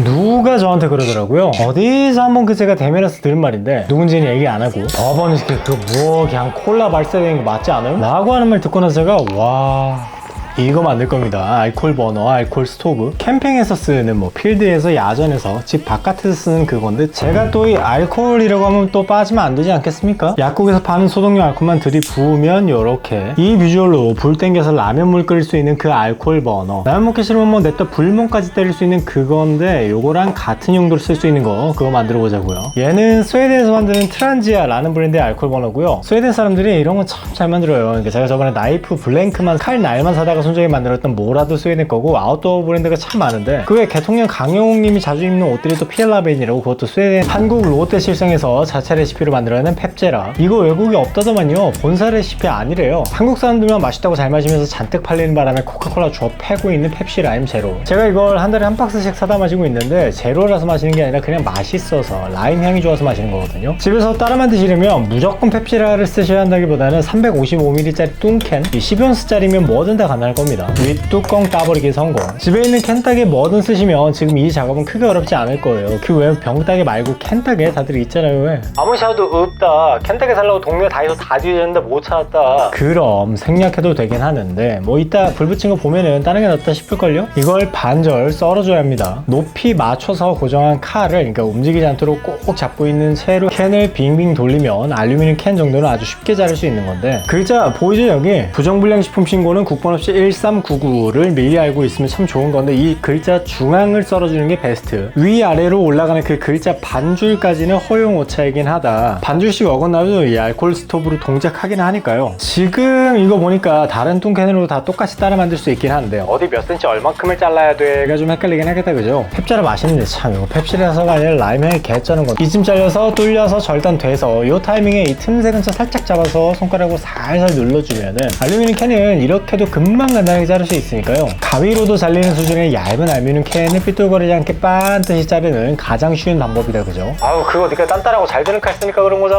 누가 저한테 그러더라고요. 어디서 한번 그 제가 대면에서 들은 말인데 누군지는 얘기 안 하고 저번 그거 뭐 그냥 콜라 발사되는 거 맞지 않아요? 라고 하는 말 듣고 나서 제가 와... 이거 만들 겁니다. 알콜 버너, 알콜 스토브. 캠핑에서 쓰는 뭐 필드에서 야전에서 집 바깥에서 쓰는 그건데 제가 또 이 알콜이라고 하면 또 빠지면 안 되지 않겠습니까? 약국에서 파는 소독용 알콜만 들이부으면 요렇게 이 비주얼로 불 땡겨서 라면물 끓일 수 있는 그 알콜 버너. 라면 먹기 싫으면 뭐 냅다 불멍까지 때릴 수 있는 그건데 요거랑 같은 용도로 쓸 수 있는 거 그거 만들어 보자고요. 얘는 스웨덴에서 만드는 트란지아라는 브랜드의 알콜 버너고요. 스웨덴 사람들이 이런 건 참 잘 만들어요. 그러니까 제가 저번에 나이프 블랭크만 칼 날만 사다가 손정에 만들었던 모라도 스웨덴 거고 아웃도어 브랜드가 참 많은데 그 외 대통령 강영욱님이 자주 입는 옷들이 또 피엘라벤이라고 그것도 스웨덴 한국 롯데 실성에서 자체 레시피로 만들어낸 펩제라. 이거 외국에 없다더만요. 본사 레시피 아니래요. 한국 사람들만 맛있다고 잘 마시면서 잔뜩 팔리는 바람에 코카콜라 주워 패고 있는 펩시 라임 제로. 제가 이걸 한 달에 한 박스씩 사다 마시고 있는데 제로라서 마시는 게 아니라 그냥 맛있어서 라임 향이 좋아서 마시는 거거든요. 집에서 따라 만드시려면 무조건 펩시라를 쓰셔야 한다기보다는 355ml짜리 뚱캔 10온스짜리면 뭐든 다 가능할 겁니다. 윗뚜껑 따버리기 성공. 집에 있는 캔따개 뭐든 쓰시면 지금 이 작업은 크게 어렵지 않을 거예요. 그 외에 병따개 말고 캔따개 다들 있잖아요. 왜? 아무리 찾아도 없다. 캔따개 살라고 동네 다이소 다 뒤졌는데 못 찾았다. 그럼 생략해도 되긴 하는데 뭐 이따 불 붙인 거 보면은 다른 게 낫다 싶을걸요? 이걸 반절 썰어줘야 합니다. 높이 맞춰서 고정한 칼을 그러니까 움직이지 않도록 꼭 잡고 있는 채로 캔을 빙빙 돌리면 알루미늄 캔 정도는 아주 쉽게 자를 수 있는 건데 글자 보이죠 여기? 부정불량식품 신고는 국번 없이 1399를 미리 알고 있으면 참 좋은 건데 이 글자 중앙을 썰어주는 게 베스트. 위아래로 올라가는 그 글자 반줄까지는 허용 오차이긴 하다. 반줄씩 어긋나도 이 알콜 스토브로 동작하긴 하니까요. 지금 이거 보니까 다른 뚱캔으로 다 똑같이 따라 만들 수 있긴 한데 어디 몇 센치 얼만큼을 잘라야 돼가 좀 헷갈리긴 하겠다 그죠? 펩자라 맛있는데 참 이거 펩시라서가 아니라 라임향이 개쩌는 건 이쯤 잘려서 뚫려서 절단돼서 이 타이밍에 이 틈새 근처 살짝 잡아서 손가락으로 살살 눌러주면은 알루미늄 캔은 이렇게도 금방 간단하게 자를 수 있으니까요. 가위로도 잘리는 수준의 얇은 알루미늄 캔을 삐뚤거리지 않게 빤듯이 자르는 가장 쉬운 방법이다 그죠? 아우 그거 니가 딴딴하고 잘 되는 칼 쓰니까 그런 거잖아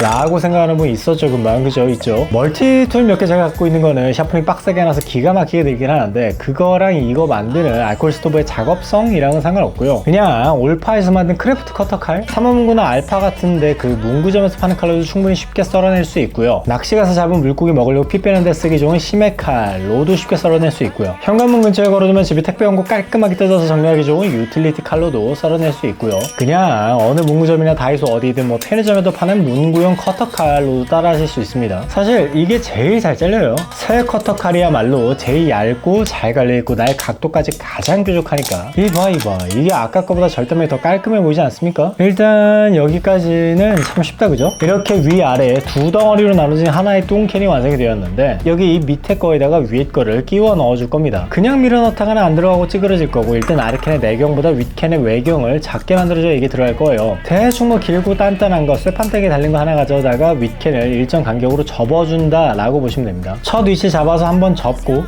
라고 생각하는 분 있었죠 금방 그죠? 있죠. 멀티툴 몇 개 제가 갖고 있는 거는 샤프닝 빡세게 해놔서 기가 막히게 들긴 하는데 그거랑 이거 만드는 알콜 스토브의 작업성이랑은 상관없고요. 그냥 올파에서 만든 크래프트 커터 칼, 삼원문구나 알파 같은데 그 문구점에서 파는 칼로도 충분히 쉽게 썰어낼 수 있고요. 낚시 가서 잡은 물고기 먹으려고 피 빼는 데 쓰기 좋은 심해칼로도 쉽게 썰어낼 수 있고요. 현관문 근처에 걸어두면 집에 택배 온 거 깔끔하게 뜯어서 정리하기 좋은 유틸리티 칼로도 썰어낼 수 있고요. 그냥 어느 문구점이나 다이소 어디든 뭐 편의점에도 파는 문구용 커터 칼로도 따라 하실 수 있습니다. 사실 이게 제일 잘 잘려요. 새 커터 칼이야말로 제일 얇고 잘 갈려있고 나의 각도까지 가장 뾰족하니까 이봐 이게 아까 거보다 절단면이 더 깔끔해 보이지 않습니까? 일단 여기까지는 참 쉽다 그죠? 이렇게 위아래 두 덩어리로 나눠진 하나의 뚱캔이 완성이 되었는데 여기 이 밑에 거에다가 위에 거를 끼워 넣어줄 겁니다. 그냥 밀어 넣다가는 안 들어가고 찌그러질 거고 일단 아래캔의 내경보다 윗캔의 외경을 작게 만들어줘야 이게 들어갈 거예요. 대충 뭐 길고 단단한 거 쇠판대기에 달린 거 하나 가져다가 윗캔을 일정 간격으로 접어준다 라고 보시면 됩니다. 첫 위치 잡아서 한번 접고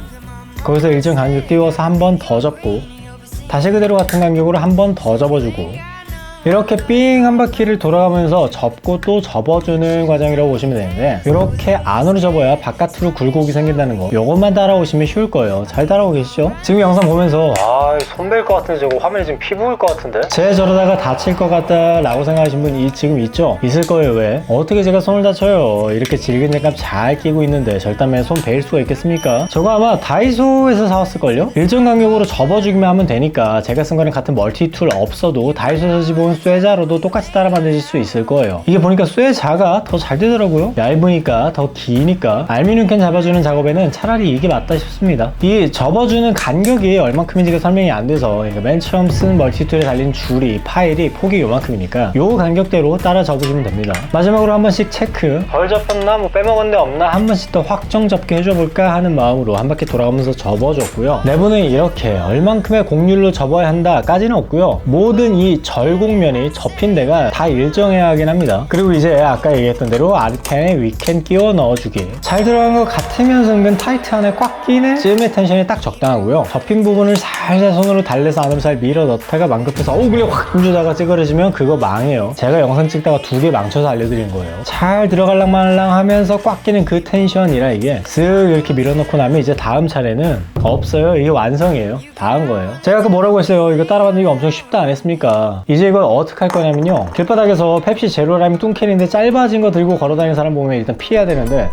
거기서 일정 간격 띄워서 한 번 더 접고 다시 그대로 같은 간격으로 한 번 더 접어주고 이렇게 삥 한 바퀴를 돌아가면서 접고 또 접어주는 과정이라고 보시면 되는데 이렇게 안으로 접어야 바깥으로 굴곡이 생긴다는 거 요것만 따라오시면 쉬울 거예요. 잘 따라오고 계시죠? 지금 영상 보면서 손 벨 것 같은데 저거 화면이 지금 피 부을 것 같은데? 쟤 저러다가 다칠 것 같다 라고 생각하시는 분이 지금 있죠? 있을 거예요. 왜? 어떻게 제가 손을 다쳐요? 이렇게 질긴 장갑 잘 끼고 있는데 절단면에 손 베일 수가 있겠습니까? 저거 아마 다이소에서 사왔을걸요? 일정 간격으로 접어주기만 하면 되니까 제가 쓴 거랑 같은 멀티툴 없어도 다이소에서 집어온 쇠자로도 똑같이 따라 만드실 수 있을 거예요. 이게 보니까 쇠자가 더 잘 되더라고요. 얇으니까 더 기니까 알루미늄 캔 잡아주는 작업에는 차라리 이게 맞다 싶습니다. 이 접어주는 간격이 얼만큼인지가 설명이 안 돼서 그러니까 맨 처음 쓴 멀티툴에 달린 줄이 파일이 폭이 요만큼이니까 요 간격대로 따라 접으시면 됩니다. 마지막으로 한 번씩 체크 덜 접었나 뭐 빼먹은 데 없나 한 번씩 더 확정 접게 해줘볼까 하는 마음으로 한 바퀴 돌아가면서 접어줬고요. 내부는 이렇게 얼만큼의 곡률로 접어야 한다 까지는 없고요. 모든 이 절곡면이 접힌 데가 다 일정해야 하긴 합니다. 그리고 이제 아까 얘기했던 대로 아래캔에 윗캔 끼워 넣어주기 잘 들어간 것 같으면서 은근 타이트 안에 꽉 끼네 쯤의 텐션이 딱 적당하고요. 접힌 부분을 살살 손으로 달래서 안으로 잘 밀어 넣다가 망급해서 그냥 확 힘주다가 찌그러지면 그거 망해요. 제가 영상 찍다가 두 개 망쳐서 알려드린 거예요. 잘 들어갈랑 말랑 하면서 꽉 끼는 그 텐션이라 이게 쓱 이렇게 밀어넣고 나면 이제 다음 차례는 없어요. 이게 완성이에요. 다 한 거예요. 제가 그 뭐라고 했어요. 이거 따라 만들기 엄청 쉽다 안 했습니까? 이제 이걸 어떻게 할 거냐면요. 길바닥에서 펩시 제로라임 뚱캔인데 짧아진 거 들고 걸어다니는 사람 보면 일단 피해야 되는데,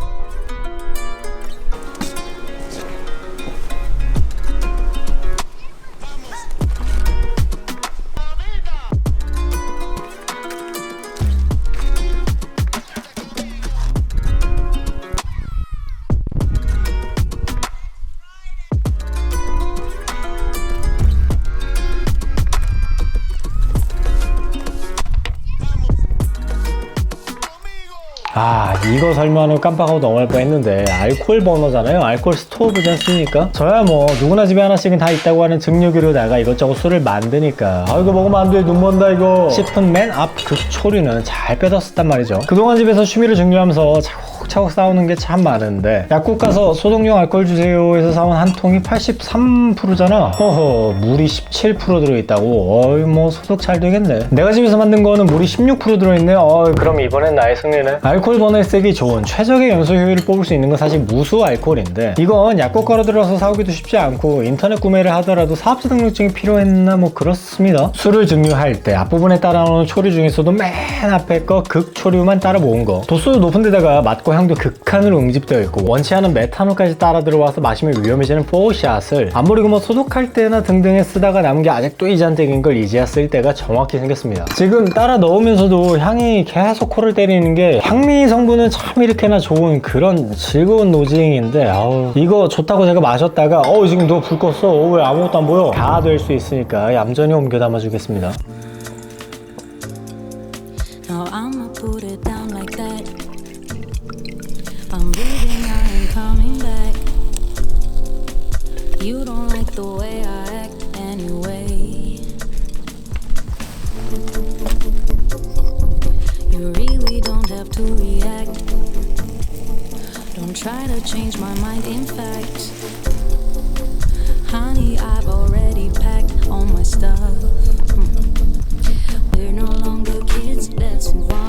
이거 설명하는 깜빡하고 넘어갈 뻔했는데 알코올 버너잖아요. 알코올 스토브지 않습니까? 저야 뭐 누구나 집에 하나씩은 다 있다고 하는 증류기로다가 이것저것 술을 만드니까 이거 먹으면 안 돼, 눈 먼다 이거 싶은 맨 앞 그 초리는 잘 빼뒀었단 말이죠. 그동안 집에서 취미를 증류하면서 차곡차곡 싸우는 게 참 많은데, 약국 가서 소독용 알코올 주세요 해서 사온 한 통이 83%잖아. 허허, 물이 17% 들어있다고. 어이 뭐 소독 잘 되겠네. 내가 집에서 만든 거는 물이 16% 들어있네. 그럼 이번엔 나의 승리네. 알코올 버너에 쓰기 좋은 최적의 연소 효율을 뽑을 수 있는 건 사실 무수 알코올인데, 이건 약국 걸어 들어서 사오기도 쉽지 않고 인터넷 구매를 하더라도 사업자 등록증이 필요했나 뭐 그렇습니다. 술을 증류할 때 앞부분에 따라 나오는 초리 중에서도 맨 앞에 거 극초류만 따라 모은 거, 도수도 높은 데다가 맛과 향도 극한으로 응집되어 있고 원치 않은 메탄올까지 따라 들어와서 마시면 위험해지는 포샷을 안 버리고 뭐 소독할 때나 등등에 쓰다가 남은 게 아직도 이 잔뜩인 걸 이제야 쓸 때가 정확히 생겼습니다. 지금 따라 넣으면서도 향이 계속 코를 때리는 게, 향미 성분은 참 이렇게나 좋은 그런 즐거운 노징인데, 이거 좋다고 제가 마셨다가 지금 너 불 껐어, 왜 아무것도 안 보여, 다 될 수 있으니까 얌전히 옮겨 담아주겠습니다. No, I'ma put it down like that. I'm leaving, I ain't coming back. You don't like the way I act anyway. You really don't have to react. Don't try to change my mind, in fact. Honey, I've already packed all my stuff. We're no longer kids, let's move on.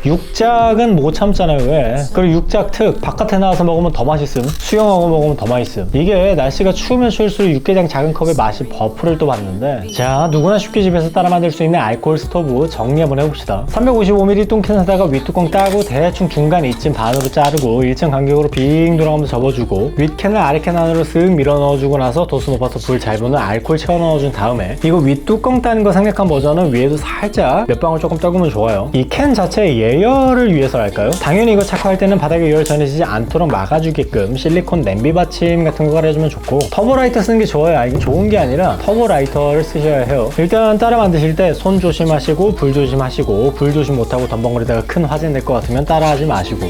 육작은 못 참잖아요. 왜? 그리고 육작 특 바깥에 나와서 먹으면 더 맛있음, 수영하고 먹으면 더 맛있음. 이게 날씨가 추우면 추울수록 육개장 작은 컵에 맛이 버프를 또 받는데, 자, 누구나 쉽게 집에서 따라 만들 수 있는 알코올 스토브 정리 한번 해봅시다. 355ml 뚱캔 사다가 윗뚜껑 따고 대충 중간 이쯤 반으로 자르고 일정 간격으로 빙 돌아가면서 접어주고, 윗캔을 아래캔 안으로 쓱 밀어 넣어주고 나서 도수 높아서 불 잘 붙는 알코올 채워 넣어준 다음에, 이거 윗뚜껑 따는 거 생략한 버전은 위에도 살짝 몇 방울 조금 떠구면 좋아요. 이 캔 자체의 예열을 위해서랄까요? 당연히 이거 착화할 때는 바닥에 유열 전해지지 않도록 막아주게끔 실리콘 냄비 받침 같은 거 깔아주면 좋고, 터보라이터 쓰는 게 좋아요. 이게 좋은 게 아니라 터보라이터를 쓰셔야 해요. 일단 따라 만드실 때 손 조심하시고 불 조심하시고, 불 조심 못하고 덤벙거리다가 큰 화재 낼 것 같으면 따라하지 마시고.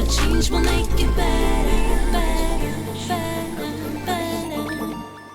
Change will make it better.